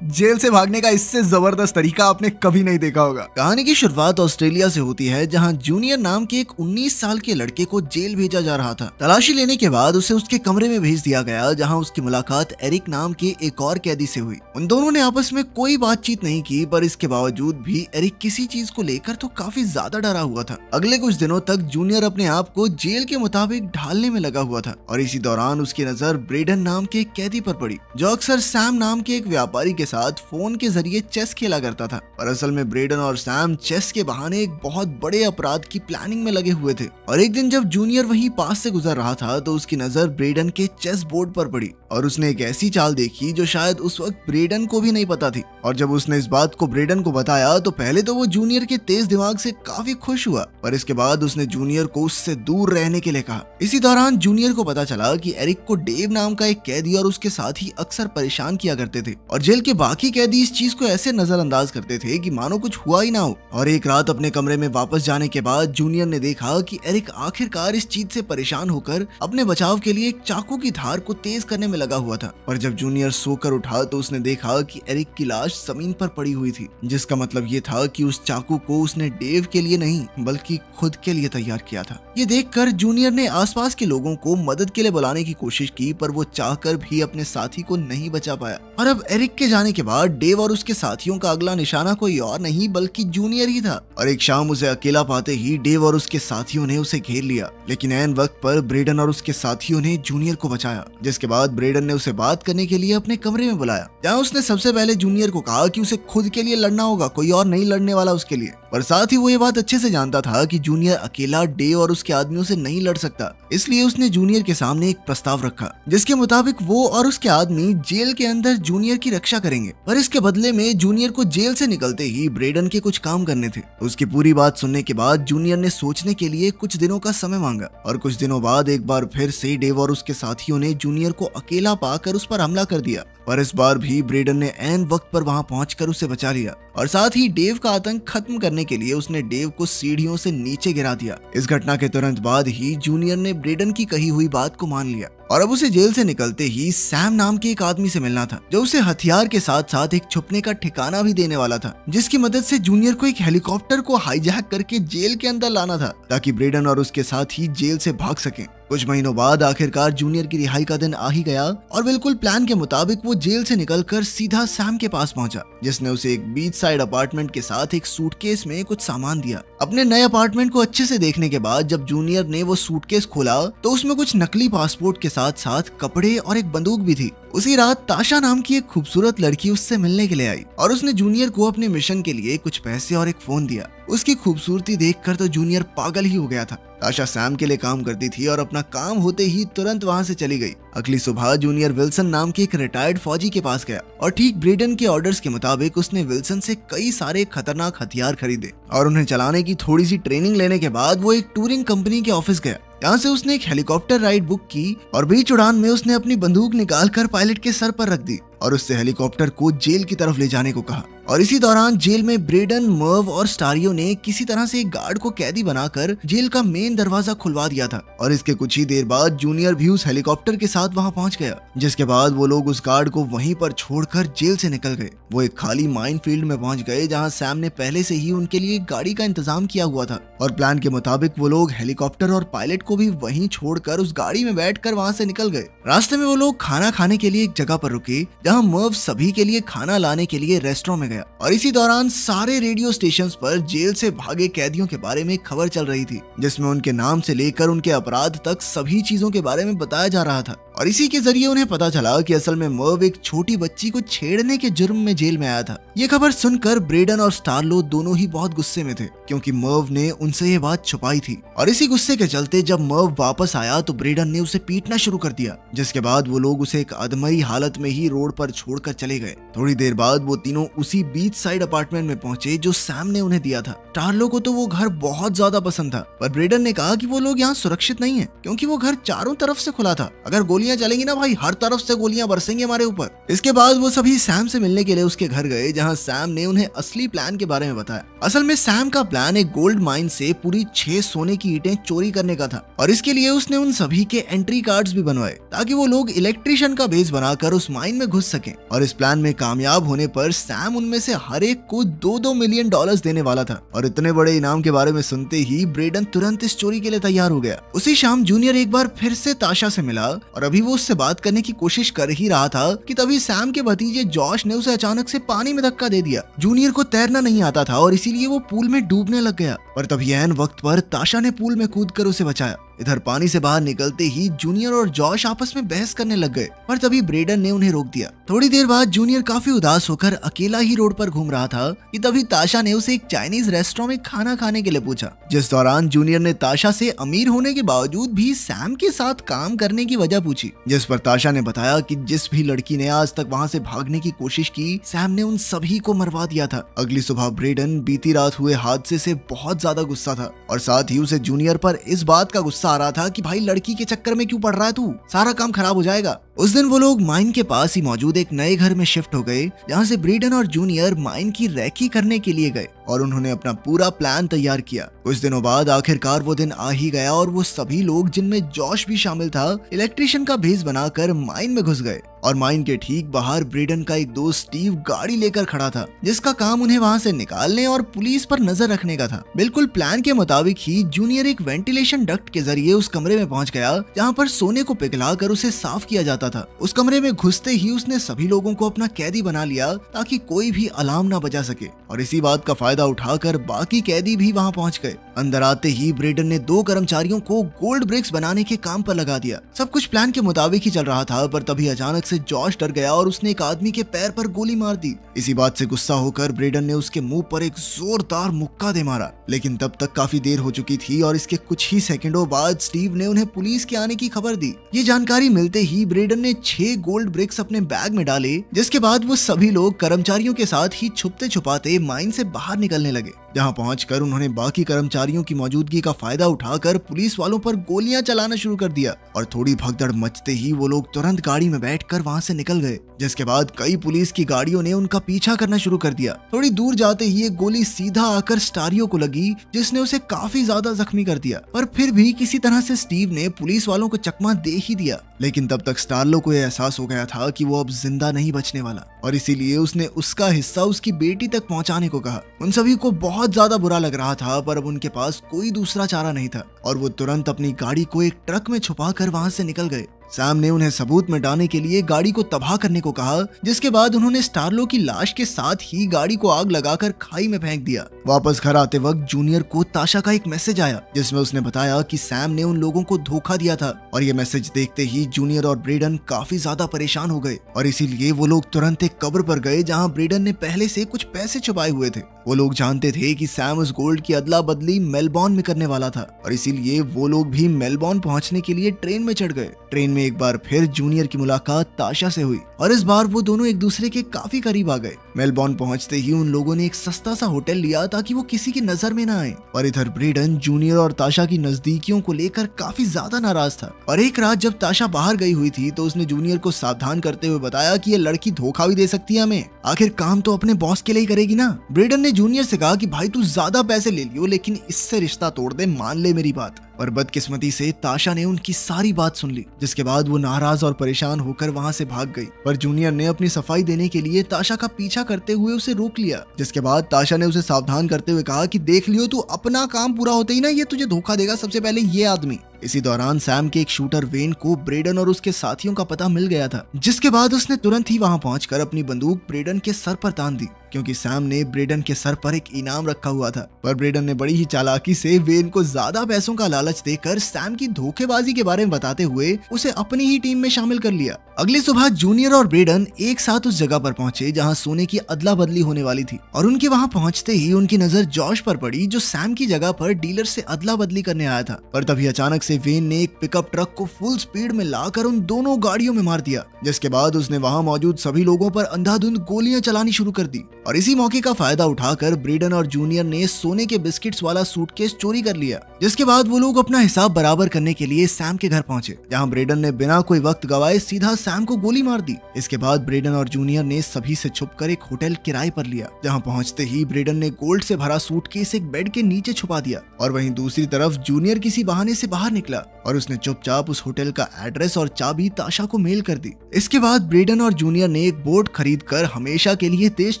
Jail से भागने का इससे जबरदस्त तरीका आपने कभी नहीं देखा होगा। कहानी की शुरुआत ऑस्ट्रेलिया से होती है, जहां जूनियर नाम के एक 19 साल के लड़के को जेल भेजा जा रहा था। तलाशी लेने के बाद उसे उसके कमरे में भेज दिया गया, जहां उसकी मुलाकात एरिक नाम के एक और कैदी से हुई। उन दोनों ने आपस में कोई बातचीत नहीं की, पर इसके बावजूद भी एरिक किसी चीज को लेकर तो काफी ज्यादा डरा हुआ था। अगले कुछ दिनों तक जूनियर अपने आप को जेल के मुताबिक ढालने में लगा हुआ था, और इसी दौरान उसकी नजर ब्रेडन नाम के एक कैदी पर पड़ी, जो अक्सर सैम नाम के एक व्यापारी के साथ फोन के जरिए चेस खेला करता था। पर असल में ब्रेडन और सैम चेस के बहाने एक बहुत बड़े अपराध की प्लानिंग में लगे हुए थे। और एक दिन जब जूनियर वहीं पास से गुजर रहा था तो उसकी नजर ब्रेडन के चेस बोर्ड पर पड़ी, और उसने एक ऐसी चाल देखी जो शायद उस वक्त ब्रेडन को भी नहीं पता थी। और जब उसने इस बात को ब्रेडन को बताया तो पहले तो वो जूनियर के तेज दिमाग से काफी खुश हुआ, पर इसके बाद उसने जूनियर को उससे दूर रहने के लिए कहा। इसी दौरान जूनियर को पता चला कि एरिक को डेव नाम का एक कैदी और उसके साथी अक्सर परेशान किया करते थे, और जेल के बाकी कैदी इस चीज को ऐसे नजरअंदाज करते थे कि मानो कुछ हुआ ही ना हो। और एक रात अपने कमरे में वापस जाने के बाद जूनियर ने देखा कि एरिक आखिरकार इस चीज से परेशान होकर अपने बचाव के लिए एक चाकू की धार को तेज करने में लगा हुआ था। पर जब जूनियर सोकर उठा तो उसने देखा कि एरिक की लाश जमीन पर पड़ी हुई थी, जिसका मतलब ये था कि उस चाकू को उसने डेव के लिए नहीं बल्कि खुद के लिए तैयार किया था। ये देखकर जूनियर ने आसपास के लोगों को मदद के लिए बुलाने की कोशिश की, पर वो चाहकर भी अपने साथी को नहीं बचा पाया। और अब एरिक के जाने के बाद डेव और उसके साथियों का अगला निशाना कोई और नहीं बल्कि जूनियर ही था। और एक शाम उसे अकेला पाते ही डेव और उसके साथियों ने उसे घेर लिया, लेकिन ऐन वक्त पर ब्रेडन और उसके साथियों ने जूनियर को बचाया। जिसके बाद ब्रेडन ने उसे बात करने के लिए अपने कमरे में बुलाया, जहाँ उसने सबसे पहले जूनियर को कहा कि उसे खुद के लिए लड़ना होगा, कोई और नहीं लड़ने वाला उसके लिए। पर साथ ही वो ये बात अच्छे से जानता था कि जूनियर अकेला डेव और उसके आदमियों से नहीं लड़ सकता, इसलिए उसने जूनियर के सामने एक प्रस्ताव रखा, जिसके मुताबिक वो और उसके आदमी जेल के अंदर जूनियर की रक्षा करेंगे। पर इसके बदले में जूनियर को जेल से निकलते ही ब्रेडन के कुछ काम करने थे। उसकी पूरी बात सुनने के बाद जूनियर ने सोचने के लिए कुछ दिनों का समय मांगा, और कुछ दिनों बाद एक बार फिर से डेव और उसके साथियों ने जूनियर को अकेला पाकर उस पर हमला कर दिया। पर इस बार भी ब्रेडन ने ऐन वक्त पर वहां पहुंचकर उसे बचा लिया, और साथ ही डेव का आतंक खत्म करने के लिए उसने डेव को सीढ़ियों से नीचे गिरा दिया। इस घटना के तुरंत बाद ही जूनियर ने ब्रेडन की कही हुई बात को मान लिया, और अब उसे जेल से निकलते ही सैम नाम के एक आदमी से मिलना था, जो उसे हथियार के साथ साथ एक छुपने का ठिकाना भी देने वाला था, जिसकी मदद से जूनियर को एक हेलीकॉप्टर को हाईजैक करके जेल के अंदर लाना था, ताकि ब्रेडन और उसके साथी जेल से भाग सकें। कुछ महीनों बाद आखिरकार जूनियर की रिहाई का दिन आ ही गया, और बिल्कुल प्लान के मुताबिक वो जेल से निकलकर सीधा सैम के पास पहुंचा, जिसने उसे एक बीच साइड अपार्टमेंट के साथ एक सूटकेस में कुछ सामान दिया। अपने नए अपार्टमेंट को अच्छे से देखने के बाद जब जूनियर ने वो सूटकेस खोला तो उसमें कुछ नकली पासपोर्ट के साथ साथ कपड़े और एक बंदूक भी थी। उसी रात ताशा नाम की एक खूबसूरत लड़की उससे मिलने के लिए आई, और उसने जूनियर को अपने मिशन के लिए कुछ पैसे और एक फोन दिया। उसकी खूबसूरती देखकर तो जूनियर पागल ही हो गया था। ताशा सैम के लिए काम करती थी और अपना काम होते ही तुरंत वहां से चली गई। अगली सुबह जूनियर विल्सन नाम के एक रिटायर्ड फौजी के पास गया, और ठीक ब्रेडन के ऑर्डर्स के मुताबिक उसने विल्सन से कई सारे खतरनाक हथियार खरीदे, और उन्हें चलाने की थोड़ी सी ट्रेनिंग लेने के बाद वो एक टूरिंग कंपनी के ऑफिस गया। यहाँ से उसने एक हेलीकॉप्टर राइड बुक की, और बीच उड़ान में उसने अपनी बंदूक निकालकर पायलट के सर पर रख दी, और उससे हेलीकॉप्टर को जेल की तरफ ले जाने को कहा। और इसी दौरान जेल में ब्रेडन, मर्व और स्टारियो ने किसी तरह से एक गार्ड को कैदी बनाकर जेल का मेन दरवाजा खुलवा दिया था। और इसके कुछ ही देर बाद जूनियर भी उस हेलीकॉप्टर के साथ वहां पहुंच गया, जिसके बाद वो लोग उस गार्ड को वहीं पर छोड़कर जेल से निकल गए। वो एक खाली माइन फील्ड में पहुंच गए, जहां सैम ने पहले से ही उनके लिए एक गाड़ी का इंतजाम किया हुआ था, और प्लान के मुताबिक वो लोग हेलीकॉप्टर और पायलट को भी वहीं छोड़कर उस गाड़ी में बैठकर वहां से निकल गए। रास्ते में वो लोग खाना खाने के लिए एक जगह पर रुके, जहां मर्व सभी के लिए खाना लाने के लिए रेस्टोरेंट में गया। और इसी दौरान सारे रेडियो स्टेशंस पर जेल से भागे कैदियों के बारे में खबर चल रही थी, जिसमें उनके नाम से लेकर उनके अपराध तक सभी चीजों के बारे में बताया जा रहा था। और इसी के जरिए उन्हें पता चला कि असल में मर्व एक छोटी बच्ची को छेड़ने के जुर्म में जेल में आया था। ये खबर सुनकर ब्रेडन और स्टारलो दोनों ही बहुत गुस्से में थे, क्योंकि मर्व ने उनसे ये बात छुपाई थी। और इसी गुस्से के चलते जब मर्व वापस आया तो ब्रेडन ने उसे पीटना शुरू कर दिया, जिसके बाद वो लोग उसे एक अधमरी हालत में ही रोड पर छोड़कर चले गए। थोड़ी देर बाद वो तीनों उसी बीच साइड अपार्टमेंट में पहुंचे जो सैम ने उन्हें दिया था। स्टारलो को तो वो घर बहुत ज्यादा पसंद था, पर ब्रेडन ने कहा कि वो लोग यहाँ सुरक्षित नहीं है, क्योंकि वो घर चारों तरफ से खुला था। अगर गोलियां गोलियां चलेंगी ना भाई, हर तरफ से गोलियां बरसेंगी हमारे ऊपर। इसके बाद वो सभी सैम से मिलने के लिए उसके घर गए, जहाँ सैम ने उन्हें असली प्लान के बारे में बताया। असल में सैम का प्लान एक गोल्ड माइन से पूरी 6 सोने की ईंटें चोरी करने का था और इसके लिए उसने उन सभी के एंट्री कार्ड्स भी बनवाए ताकि वो लोग इलेक्ट्रिशियन का बेस बनाकर उस माइन में घुस सकें। और इस प्लान में कामयाब होने पर सैम उनमें से हर एक को $2-2 मिलियन देने वाला था। और इतने बड़े इनाम के बारे में सुनते ही ब्रेडन तुरंत इस चोरी के लिए तैयार हो गया। उसी शाम जूनियर एक बार फिर से ताशा से मिला और अभी वो उससे बात करने की कोशिश कर ही रहा था कि तभी सैम के भतीजे जॉश ने उसे अचानक से पानी में धक्का दे दिया। जूनियर को तैरना नहीं आता था और इसीलिए वो पूल में डूबने लग गया, पर तभी ऐन वक्त पर ताशा ने पूल में कूदकर उसे बचाया। इधर पानी से बाहर निकलते ही जूनियर और जॉश आपस में बहस करने लग गए, पर तभी ब्रेडन ने उन्हें रोक दिया। थोड़ी देर बाद जूनियर काफी उदास होकर अकेला ही रोड पर घूम रहा था कि तभी ताशा ने उसे एक चाइनीज रेस्टोरेंट में खाना खाने के लिए पूछा, जिस दौरान जूनियर ने ताशा से अमीर होने के बावजूद भी सैम के साथ काम करने की वजह पूछी, जिस पर ताशा ने बताया कि जिस भी लड़की ने आज तक वहाँ से भागने की कोशिश की, सैम ने उन सभी को मरवा दिया था। अगली सुबह ब्रेडन बीती रात हुए हादसे से बहुत ज्यादा गुस्सा था और साथ ही उसे जूनियर पर इस बात का गुस्सा आ रहा था कि भाई लड़की के चक्कर में क्यों पड़ रहा है तू, सारा काम खराब हो जाएगा। उस दिन वो लोग माइन के पास ही मौजूद एक नए घर में शिफ्ट हो गए, जहाँ से ब्रेडन और जूनियर माइन की रेकी करने के लिए गए और उन्होंने अपना पूरा प्लान तैयार किया। कुछ दिनों बाद आखिरकार वो दिन आ ही गया और वो सभी लोग, जिनमें जॉश भी शामिल था, इलेक्ट्रिशियन का भेस बनाकर माइन में घुस गए। और माइन के ठीक बाहर ब्रेडन का एक दोस्त स्टीव गाड़ी लेकर खड़ा था, जिसका काम उन्हें वहां से निकालने और पुलिस पर नजर रखने का था। बिल्कुल प्लान के मुताबिक ही जूनियर एक वेंटिलेशन डक्ट के जरिए उस कमरे में पहुंच गया जहां पर सोने को पिघलाकर उसे साफ किया जाता था। उस कमरे में घुसते ही उसने सभी लोगों को अपना कैदी बना लिया ताकि कोई भी अलार्म न बजा सके और इसी बात का फायदा उठाकर बाकी कैदी भी वहां पहुंच गए। अंदर आते ही ब्रेडन ने 2 कर्मचारियों को गोल्ड ब्रिक्स बनाने के काम पर लगा दिया। सब कुछ प्लान के मुताबिक ही चल रहा था, पर तभी अचानक से जॉश डर गया और उसने एक आदमी के पैर पर गोली मार दी। इसी बात से गुस्सा होकर ब्रेडन ने उसके मुंह पर एक जोरदार मुक्का दे मारा, लेकिन तब तक काफी देर हो चुकी थी और इसके कुछ ही सेकंडों बाद स्टीव ने उन्हें पुलिस के आने की खबर दी। ये जानकारी मिलते ही ब्रेडन ने 6 गोल्ड ब्रिक्स अपने बैग में डाले, जिसके बाद वो सभी लोग कर्मचारियों के साथ ही छुपते छुपाते माइन से बाहर निकलने लगे। जहां पहुंचकर उन्होंने बाकी कर्मचारियों की मौजूदगी का फायदा उठाकर पुलिस वालों पर गोलियां चलाना शुरू कर दिया और थोड़ी भगदड़ मचते ही वो लोग तुरंत गाड़ी में बैठकर वहां से निकल गए, जिसके बाद कई पुलिस की गाड़ियों ने उनका पीछा करना शुरू कर दिया। थोड़ी दूर जाते ही एक गोली सीधा आकर स्टारियो को लगी, जिसने उसे काफी ज्यादा जख्मी कर दिया, पर फिर भी किसी तरह से स्टीव ने पुलिस वालों को चकमा दे ही दिया। लेकिन तब तक स्टार्लो को यह एहसास हो गया था कि वो अब जिंदा नहीं बचने वाला और इसीलिए उसने उसका हिस्सा उसकी बेटी तक पहुंचाने को कहा। उन सभी को बहुत ज्यादा बुरा लग रहा था, पर अब उनके पास कोई दूसरा चारा नहीं था और वो तुरंत अपनी गाड़ी को एक ट्रक में छुपाकर वहां से निकल गए। सैम ने उन्हें सबूत मिटाने के लिए गाड़ी को तबाह करने को कहा, जिसके बाद उन्होंने स्टार्लो की लाश के साथ ही गाड़ी को आग लगाकर खाई में फेंक दिया। वापस घर आते वक्त जूनियर को ताशा का एक मैसेज आया, जिसमें उसने बताया कि सैम ने उन लोगों को धोखा दिया था और ये मैसेज देखते ही जूनियर और ब्रेडन काफी ज्यादा परेशान हो गए और इसीलिए वो लोग तुरंत एक कब्र पर गए जहाँ ब्रेडन ने पहले से कुछ पैसे छुपाए हुए थे। वो लोग जानते थे कि सैम उस गोल्ड की अदला बदली मेलबॉर्न में करने वाला था और इसीलिए वो लोग भी मेलबॉर्न पहुंचने के लिए ट्रेन में चढ़ गए। ट्रेन में एक बार फिर जूनियर की मुलाकात ताशा से हुई और इस बार वो दोनों एक दूसरे के काफी करीब आ गए। मेलबॉर्न पहुंचते ही उन लोगों ने एक सस्ता सा होटल लिया ताकि वो किसी की नजर में ना आए और इधर ब्रेडन जूनियर और ताशा की नजदीकियों को लेकर काफी ज्यादा नाराज था। और एक रात जब ताशा बाहर गई हुई थी तो उसने जूनियर को सावधान करते हुए बताया कि ये लड़की धोखा भी दे सकती है हमें, आखिर काम तो अपने बॉस के लिए ही करेगी ना। ब्रेडन ने जूनियर से कहा कि भाई तू ज्यादा पैसे ले लियो, लेकिन इससे रिश्ता तोड़ दे, मान ले मेरी बात। पर बदकिस्मती से ताशा ने उनकी सारी बात सुन ली, जिसके बाद वो नाराज और परेशान होकर वहां से भाग गई। पर जूनियर ने अपनी सफाई देने के लिए ताशा का पीछा करते हुए उसे रोक लिया, जिसके बाद ताशा ने उसे सावधान करते हुए कहा कि देख लियो, तू अपना काम पूरा होते ही ना ये तुझे धोखा देगा, सबसे पहले ये आदमी। इसी दौरान सैम के एक शूटर वेन को ब्रेडन और उसके साथियों का पता मिल गया था, जिसके बाद उसने तुरंत ही वहां पहुंचकर अपनी बंदूक ब्रेडन के सर पर तान दी, क्योंकि सैम ने ब्रेडन के सर पर एक इनाम रखा हुआ था। पर ब्रेडन ने बड़ी ही चालाकी से वेन को ज्यादा पैसों का लालच देकर सैम की धोखेबाजी के बारे में बताते हुए उसे अपनी ही टीम में शामिल कर लिया। अगली सुबह जूनियर और ब्रेडन एक साथ उस जगह पर पहुंचे जहां सोने की अदला बदली होने वाली थी और उनके वहां पहुंचते ही उनकी नजर जॉश पर पड़ी, जो सैम की जगह पर डीलर से अदला बदली करने आया था। पर तभी अचानक से वेन ने एक पिकअप ट्रक को फुल स्पीड में लाकर उन दोनों गाड़ियों में मार दिया, जिसके बाद उसने वहां मौजूद सभी लोगों पर अंधाधुंध गोलियां चलानी शुरू कर दी। और इसी मौके का फायदा उठाकर ब्रेडन और जूनियर ने सोने के बिस्किट्स वाला सूटकेस चोरी कर लिया, जिसके बाद वो लोग लोग अपना हिसाब बराबर करने के लिए सैम के घर पहुंचे, जहां ब्रेडन ने बिना कोई वक्त गवाए सीधा सैम को गोली मार दी। इसके बाद ब्रेडन और जूनियर ने सभी से छुपकर एक होटल किराए पर लिया, जहां पहुंचते ही ब्रेडन ने गोल्ड से भरा सूटकेस एक बेड के नीचे छुपा दिया और वहीं दूसरी तरफ जूनियर किसी बहाने से बाहर निकला और उसने चुपचाप उस होटल का एड्रेस और चाबी ताशा को मेल कर दी। इसके बाद ब्रेडन और जूनियर ने एक बोट खरीद कर हमेशा के लिए देश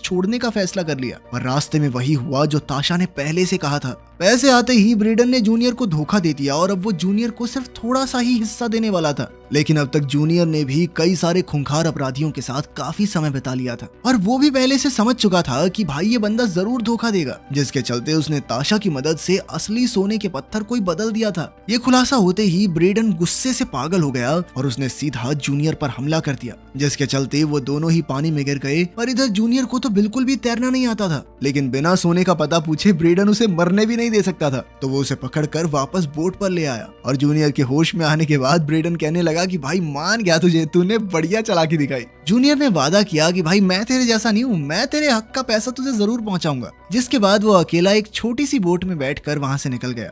छोड़ने का फैसला कर लिया और रास्ते में वही हुआ जो ताशा ने पहले से कहा था। पैसे आते ही ब्रेडन ने जूनियर को धोखा दे दिया और अब वो जूनियर को सिर्फ थोड़ा सा ही हिस्सा देने वाला था, लेकिन अब तक जूनियर ने भी कई सारे खूंखार अपराधियों के साथ काफी समय बिता लिया था और वो भी पहले से समझ चुका था कि भाई ये बंदा जरूर धोखा देगा, जिसके चलते उसने ताशा की मदद से असली सोने के पत्थर कोई बदल दिया था। ये खुलासा होते ही ब्रेडन गुस्से से पागल हो गया और उसने सीधा जूनियर पर हमला कर दिया, जिसके चलते वो दोनों ही पानी में गिर गए। पर इधर जूनियर को तो बिल्कुल भी तैरना नहीं आता था, लेकिन बिना सोने का पता पूछे ब्रेडन उसे मरने भी नहीं दे सकता था, तो वो उसे पकड़कर वापस बोट पर ले आया और जूनियर के होश में आने के बाद ब्रेडन कहने लगा कि भाई मान गया तुझे, तूने बढ़िया चालाकी दिखाई। जूनियर ने वादा किया कि भाई मैं तेरे जैसा नहीं हूँ, मैं तेरे हक का पैसा तुझे जरूर पहुंचाऊंगा, जिसके बाद वो अकेला एक छोटी सी बोट में बैठकर वहां से निकल गया।